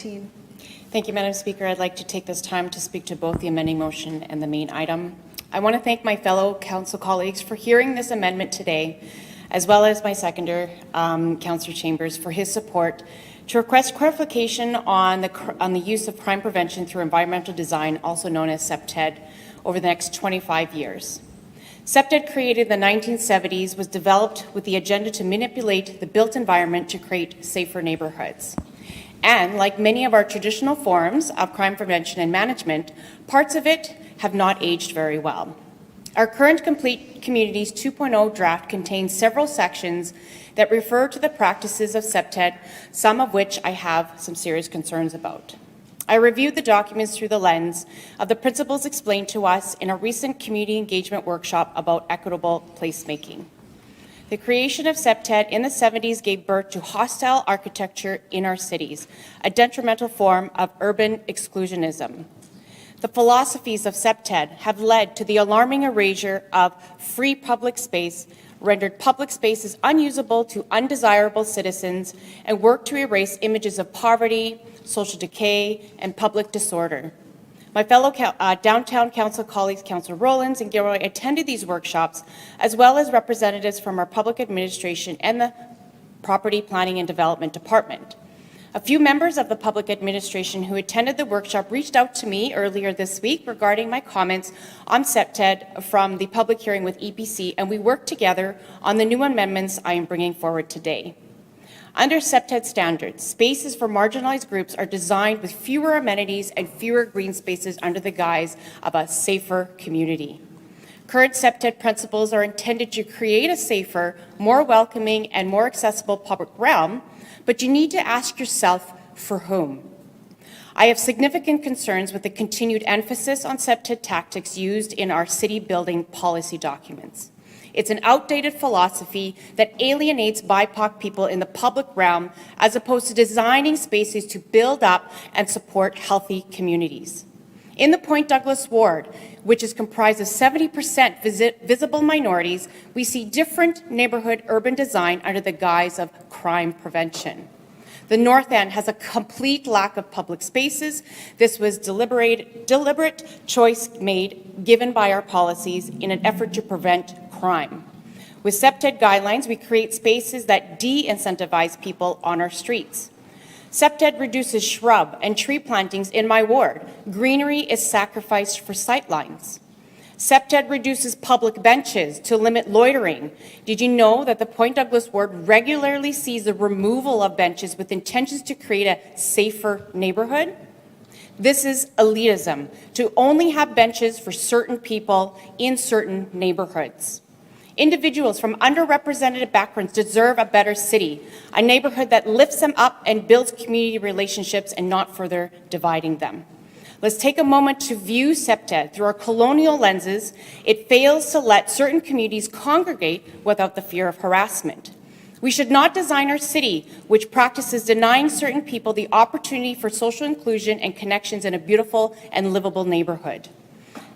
Thank you, Madam Speaker. I'd like to take this time to speak to both the amending motion and the main item. I want to thank my fellow council colleagues for hearing this amendment today, as well as my seconder, Councillor Chambers, for his support to request clarification on the use of crime prevention through environmental design, also known as CPTED, over the next 25 years. CPTED, created in the 1970s, was developed with the agenda to manipulate the built environment to create safer neighborhoods. And like many of our traditional forms of crime prevention and management, parts of it have not aged very well. Our current Complete Communities 2.0 draft contains several sections that refer to the practices of CPTED, some of which I have some serious concerns about. I reviewed the documents through the lens of the principles explained to us in a recent community engagement workshop about equitable placemaking. The creation of CPTED in the 70s gave birth to hostile architecture in our cities, a detrimental form of urban exclusionism. The philosophies of CPTED have led to the alarming erasure of free public space, rendered public spaces unusable to undesirable citizens, and worked to erase images of poverty, social decay, and public disorder. My fellow downtown council colleagues, Councillor Rowlands and Gilroy, attended these workshops, as well as representatives from our public administration and the Property Planning and Development Department. A few members of the public administration who attended the workshop reached out to me earlier this week regarding my comments on CPTED from the public hearing with EPC, and we worked together on the new amendments I am bringing forward today. Under CPTED standards, spaces for marginalized groups are designed with fewer amenities and fewer green spaces under the guise of a safer community. Current CPTED principles are intended to create a safer, more welcoming, and more accessible public realm, but you need to ask yourself, for whom? I have significant concerns with the continued emphasis on CPTED tactics used in our city building policy documents. It's an outdated philosophy that alienates BIPOC people in the public realm as opposed to designing spaces to build up and support healthy communities. In the Point Douglas ward, which is comprised of 70% visible minorities, we see different neighborhood urban design under the guise of crime prevention. The North End has a complete lack of public spaces. This was deliberate choice given by our policies in an effort to prevent crime. With CPTED guidelines, we create spaces that de-incentivize people on our streets. CPTED reduces shrub and tree plantings in my ward. Greenery is sacrificed for sightlines. CPTED reduces public benches to limit loitering. Did you know that the Point Douglas ward regularly sees the removal of benches with intentions to create a safer neighborhood? This is elitism, to only have benches for certain people in certain neighborhoods. Individuals from underrepresented backgrounds deserve a better city, a neighborhood that lifts them up and builds community relationships and not further dividing them. Let's take a moment to view CPTED through our colonial lenses. It fails to let certain communities congregate without the fear of harassment. We should not design our city which practices denying certain people the opportunity for social inclusion and connections in a beautiful and livable neighborhood.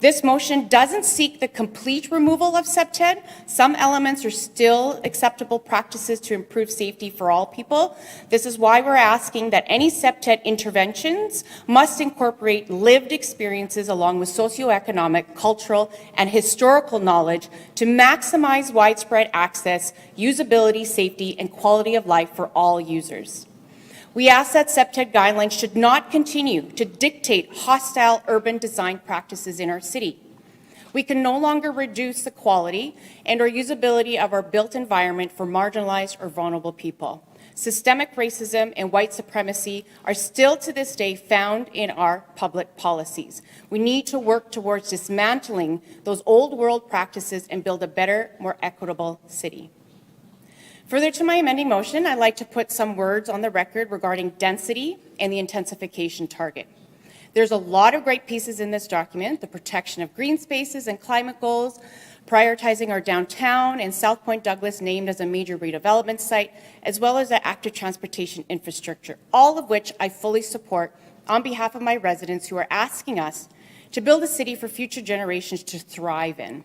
This motion doesn't seek the complete removal of CPTED. Some elements are still acceptable practices to improve safety for all people. This is why we're asking that any CPTED interventions must incorporate lived experiences along with socioeconomic, cultural, and historical knowledge to maximize widespread access, usability, safety, and quality of life for all users. We ask that CPTED guidelines should not continue to dictate hostile urban design practices in our city. We can no longer reduce the quality and or usability of our built environment for marginalized or vulnerable people. Systemic racism and white supremacy are still to this day found in our public policies. We need to work towards dismantling those old world practices and build a better, more equitable city. Further to my amending motion, I'd like to put some words on the record regarding density and the intensification target. There's a lot of great pieces in this document: the protection of green spaces and climate goals, prioritizing our downtown and South Point Douglas named as a major redevelopment site, as well as the active transportation infrastructure, all of which I fully support on behalf of my residents who are asking us to build a city for future generations to thrive in.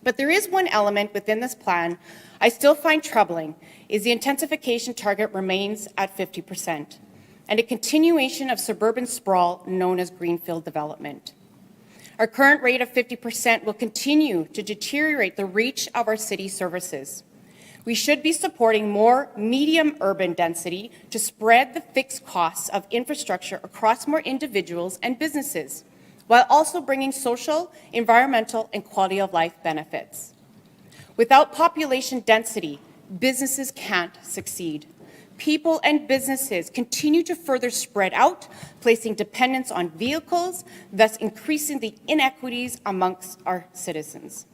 But there is one element within this plan I still find troubling, is the intensification target remains at 50%. and a continuation of suburban sprawl known as greenfield development. Our current rate of 50% will continue to deteriorate the reach of our city services. We should be supporting more medium urban density to spread the fixed costs of infrastructure across more individuals and businesses, while also bringing social, environmental, and quality of life benefits. Without population density, businesses can't succeed. People and businesses continue to further spread out, placing dependence on vehicles, thus increasing the inequities amongst our citizens.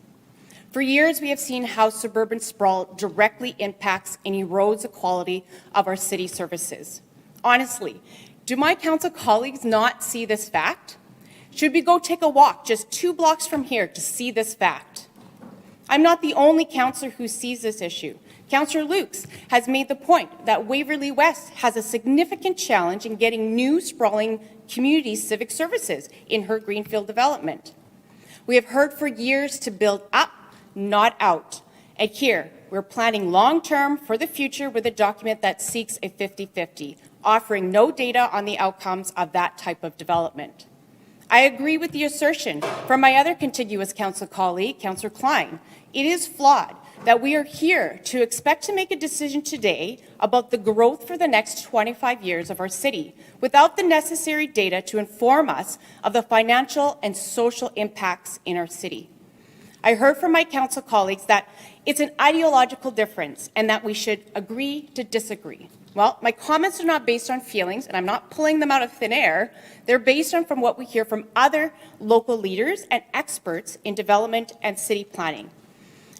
For years, we have seen how suburban sprawl directly impacts and erodes the quality of our city services. Honestly, do my council colleagues not see this fact? Should we go take a walk just 2 blocks from here to see this fact? I'm not the only councillor who sees this issue. Councillor Lukes has made the point that Waverley West has a significant challenge in getting new sprawling community civic services in her greenfield development. We have heard for years to build up, not out. And here, we're planning long-term for the future with a document that seeks a 50-50, offering no data on the outcomes of that type of development. I agree with the assertion from my other contiguous council colleague, Councillor Klein. It is flawed that we are here to expect to make a decision today about the growth for the next 25 years of our city without the necessary data to inform us of the financial and social impacts in our city. I heard from my council colleagues that it's an ideological difference and that we should agree to disagree. Well, my comments are not based on feelings, and I'm not pulling them out of thin air. They're based on from what we hear from other local leaders and experts in development and city planning.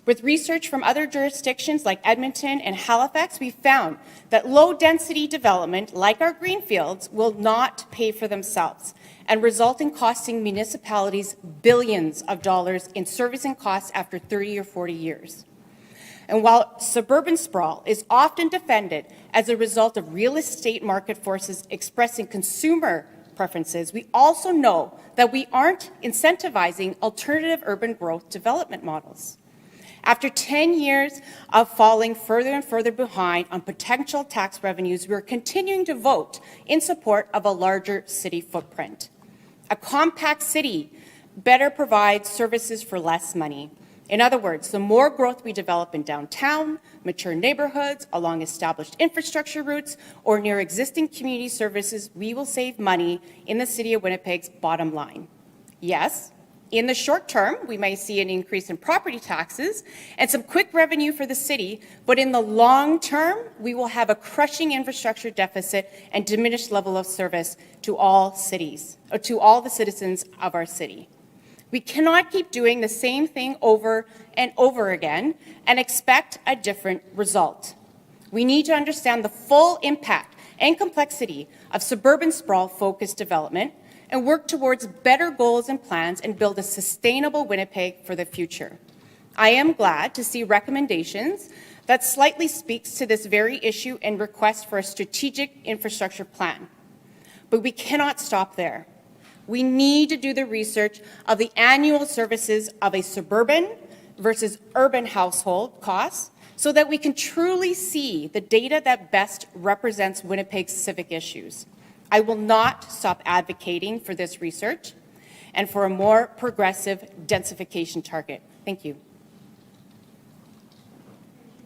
With research from other jurisdictions like Edmonton and Halifax, we found that low-density development, like our greenfields, will not pay for themselves and result in costing municipalities billions of dollars in servicing costs after 30 or 40 years. And while suburban sprawl is often defended as a result of real estate market forces expressing consumer preferences, we also know that we aren't incentivizing alternative urban growth development models. After 10 years of falling further and further behind on potential tax revenues, we are continuing to vote in support of a larger city footprint. A compact city better provides services for less money. In other words, the more growth we develop in downtown, mature neighborhoods, along established infrastructure routes, or near existing community services, we will save money in the City of Winnipeg's bottom line. Yes, in the short term, we may see an increase in property taxes and some quick revenue for the city, but in the long term, we will have a crushing infrastructure deficit and diminished level of service to all cities, or to all the citizens of our city. We cannot keep doing the same thing over and over again and expect a different result. We need to understand the full impact and complexity of suburban sprawl-focused development and work towards better goals and plans and build a sustainable Winnipeg for the future. I am glad to see recommendations that slightly speaks to this very issue and request for a strategic infrastructure plan. But we cannot stop there. We need to do the research of the annual services of a suburban versus urban household costs so that we can truly see the data that best represents Winnipeg's civic issues. I will not stop advocating for this research and for a more progressive densification target. Thank you.